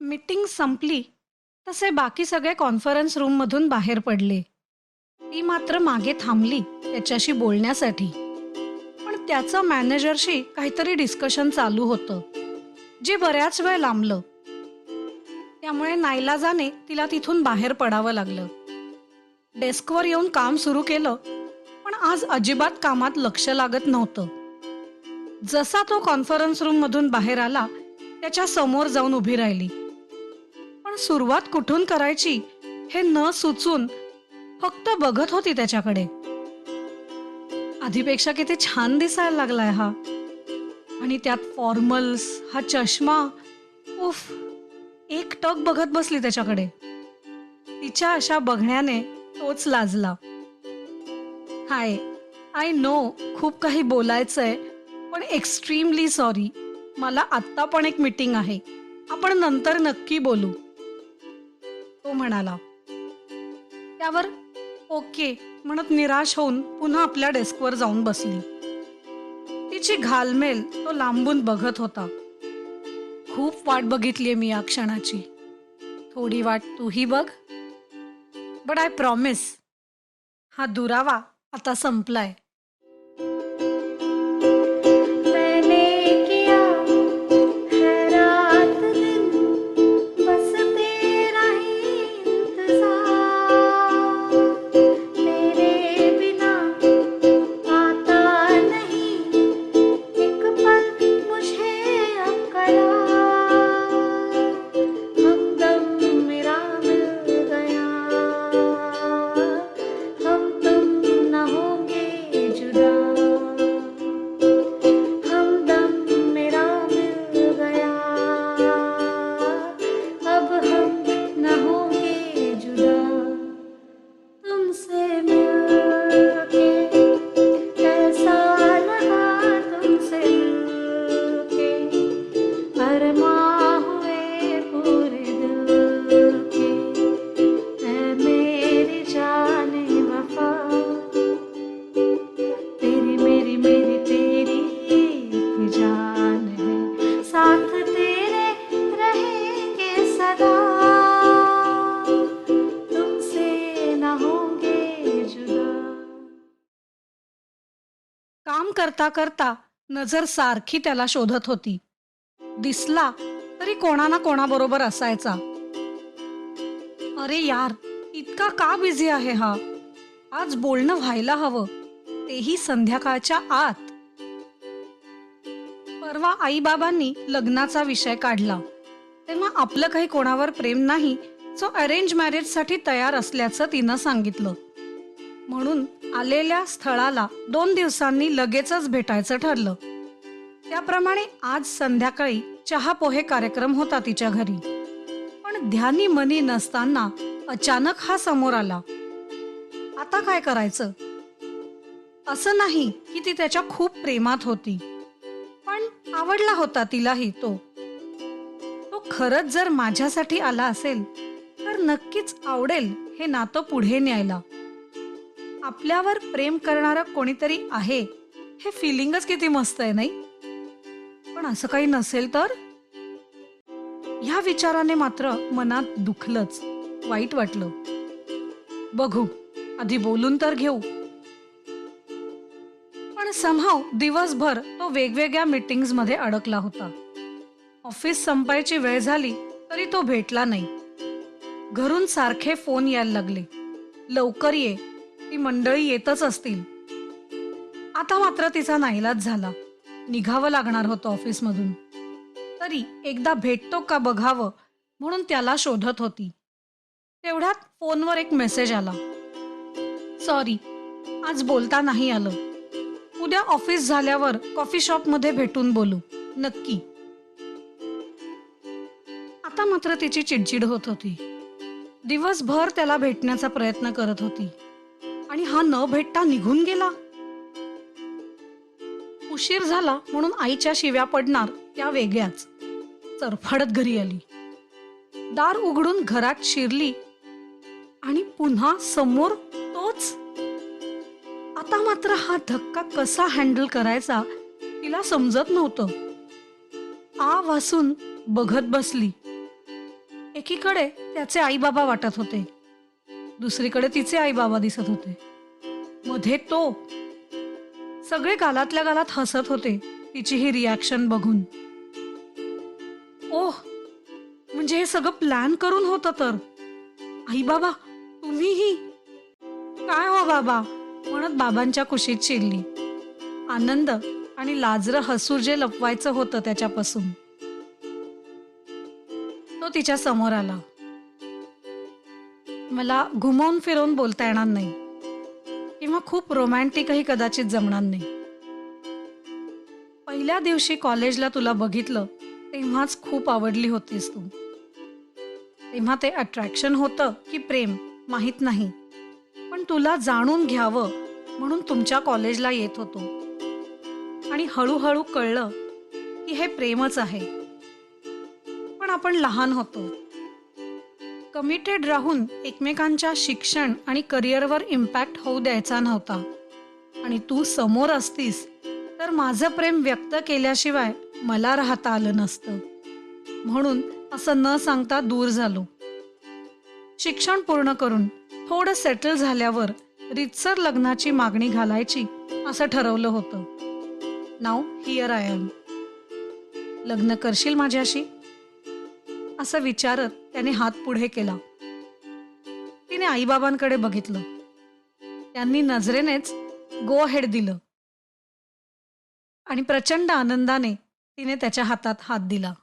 Meeting संपली तसे बाकी सगळे कॉन्फरन्स रूममधून बाहेर पडले. ती मात्र मागे थांबली त्याच्याशी बोलण्यासाठी. पण त्याचं मॅनेजरशी काहीतरी डिस्कशन चालू होतं, जे बऱ्याच वेळ लांबलं. त्यामुळे नाईलाजाने तिला तिथून बाहेर पडावं लागलं. डेस्कवर येऊन काम सुरू केलं, पण आज अजिबात कामात लक्ष लागत नव्हतं. जसा तो कॉन्फरन्स रूममधून बाहेर आला, त्याच्या समोर जाऊन उभी राहिली. पण सुरुवात कुठून करायची हे न सुचून फक्त बघत होती त्याच्याकडे. आधीपेक्षा किती छान दिसायला लागलाय हा, आणि त्यात फॉर्मल्स, हा चष्मा. उफ. एक टक बघत बसली त्याच्याकडे. तिच्या अशा बघण्याने तोच लाजला. हाय, आय नो खूप काही बोलायचंय, पण एक्स्ट्रीमली सॉरी. मला आत्ता पण एक मीटिंग आहे. आपण नंतर नक्की बोलू, तो म्हणाला. त्यावर ओके म्हणत निराश होऊन पुन्हा आपल्या डेस्कवर जाऊन बसली. तिची घालमेल तो लांबून बघत होता. खूप वाट बघितलीये मी या क्षणाची. थोडी वाट तूही बघ. बट आय प्रॉमिस, हा दुरावा आता संपलाय. मैंने किया है रात दिन बस तेरा ही इंतजार, तेरे बिना आता नहीं एक पल मुझे अब करार, हमदम मेरा मिल गया, हम तुम न होंगे जुदा, हमदम मेरा मिल गया, अब हम न होंगे जुदा, तुमसे मिलके कैसा लगा, तुमसे मिलके अरमां हुए पूरे दिल के, ऐ मेरी जाने वफा, तेरी मेरी मेरी तेरी एक जान है, साथ तेरे रहेंगे सदा, तुमसे न होंगे जुदा. काम करता करता नजर सारखी त्याला शोधत होती. दिसला तरी कोणा ना कोणाबरोबर असायचा. अरे यार, इतका का बिझी आहे हा? आज बोलणं व्हायला हवं, तेही संध्याकाळच्या आत. परवा आईबाबांनी लग्नाचा विषय काढला, तेव्हा आपलं काही कोणावर प्रेम नाही, सो अरेंज मॅरेजसाठी तयार असल्याचं तिनं सांगितलं. म्हणून आलेल्या स्थळाला 2 दिवसांनी लगेचच भेटायचं ठरलं. त्याप्रमाणे आज संध्याकाळी चहा पोहे कार्यक्रम होता तिच्या घरी. पण ध्यानी मनी नसताना अचानक हा समोर आला. आता काय करायचं? असं नाही की ती त्याच्या खूप प्रेमात होती, पण आवडला होता तिलाही तो. तो खरंच जर माझ्यासाठी आला असेल तर नक्कीच आवडेल हे नातं पुढे न्यायला. आपल्यावर प्रेम करणारं कोणीतरी आहे हे फिलिंगच किती मस्त आहे, नाही? पण असं काही नसेल तर? ह्या विचाराने मात्र मनात दुखलंच, वाईट वाटलं. बघू, आधी बोलून तर घेऊ. पण समहाव दिवसभर तो वेगवेगळ्या मीटिंग्स मध्ये अडकला होता. ऑफिस संपायची वेळ झाली तरी तो भेटला नाही. घरून सारखे फोन यायला लागले, लवकर ये, ती मंडळी येतच असतील. आता मात्र तिचा नाईलाज झाला. निघावं लागणार होतं ऑफिसमधून. तरी एकदा भेटतो का बघावं म्हणून त्याला शोधत होती. तेवढ्यात फोनवर एक मेसेज आला. सॉरी, आज बोलता नाही आलं. उद्या ऑफिस झाल्यावर कॉफी शॉपमध्ये भेटून बोलू, नक्की. आता मात्र तिची चिडचिड होत होती. दिवसभर त्याला भेटण्याचा प्रयत्न करत होती आणि हा न भेटता निघून गेला. उशीर झाला म्हणून आईच्या शिव्या पडणार त्या वेगळ्याच. चरफडत घरी आली. दार उघडून घरात शिरली आणि पुन्हा समोर तोच. आता मात्र हा धक्का कसा हँडल करायचा तिला समजत नव्हतं. आ वासून बघत बसली. एकीकडे त्याचे आई बाबा वाटत होते, दुसरीकडे तिचे आई बाबा दिसत होते, मध्ये तो. सगळे गालातल्या गालात हसत होते तिची ही रिॲक्शन बघून. ओह, म्हणजे हे सगळं प्लॅन करून होतं तर. आई बाबा तुम्हीही. काय हो बाबा, म्हणत बाबांच्या कुशीत शिरली. आनंद आणि लाजरं हसू जे लपवायचं होतं त्याच्यापासून. तो तिच्या समोर आला. मला घुमवून फिरवून बोलता येणार नाही किंवा खूप रोमॅन्टिकही कदाचित जमणार नाही. पहिल्या दिवशी कॉलेजला तुला बघितलं तेव्हाच खूप आवडली होतीस तू. तेव्हा ते अट्रॅक्शन होतं की प्रेम माहीत नाही, पण तुला जाणून घ्यावं म्हणून तुमच्या कॉलेजला येत होतो. आणि हळूहळू कळलं की हे प्रेमच आहे. पण आपण लहान होतो. कमिटेड राहून एकमेकांच्या शिक्षण आणि करिअरवर इम्पॅक्ट होऊ द्यायचा नव्हता. आणि तू समोर असतीस तर माझं प्रेम व्यक्त केल्याशिवाय मला राहता आलं नसतं. म्हणून असं न सांगता दूर झालो. शिक्षण पूर्ण करून थोडं सेटल झाल्यावर रीतसर लग्नाची मागणी घालायची असं ठरवलं होतं. Now here I am. लग्न करशील माझ्याशी असं विचारत त्याने हात पुढे केला. तिने आईबाबांकडे बघितलं. त्यांनी नजरेनेच गो अहेड दिलं आणि प्रचंड आनंदाने तिने त्याच्या हातात हात दिला.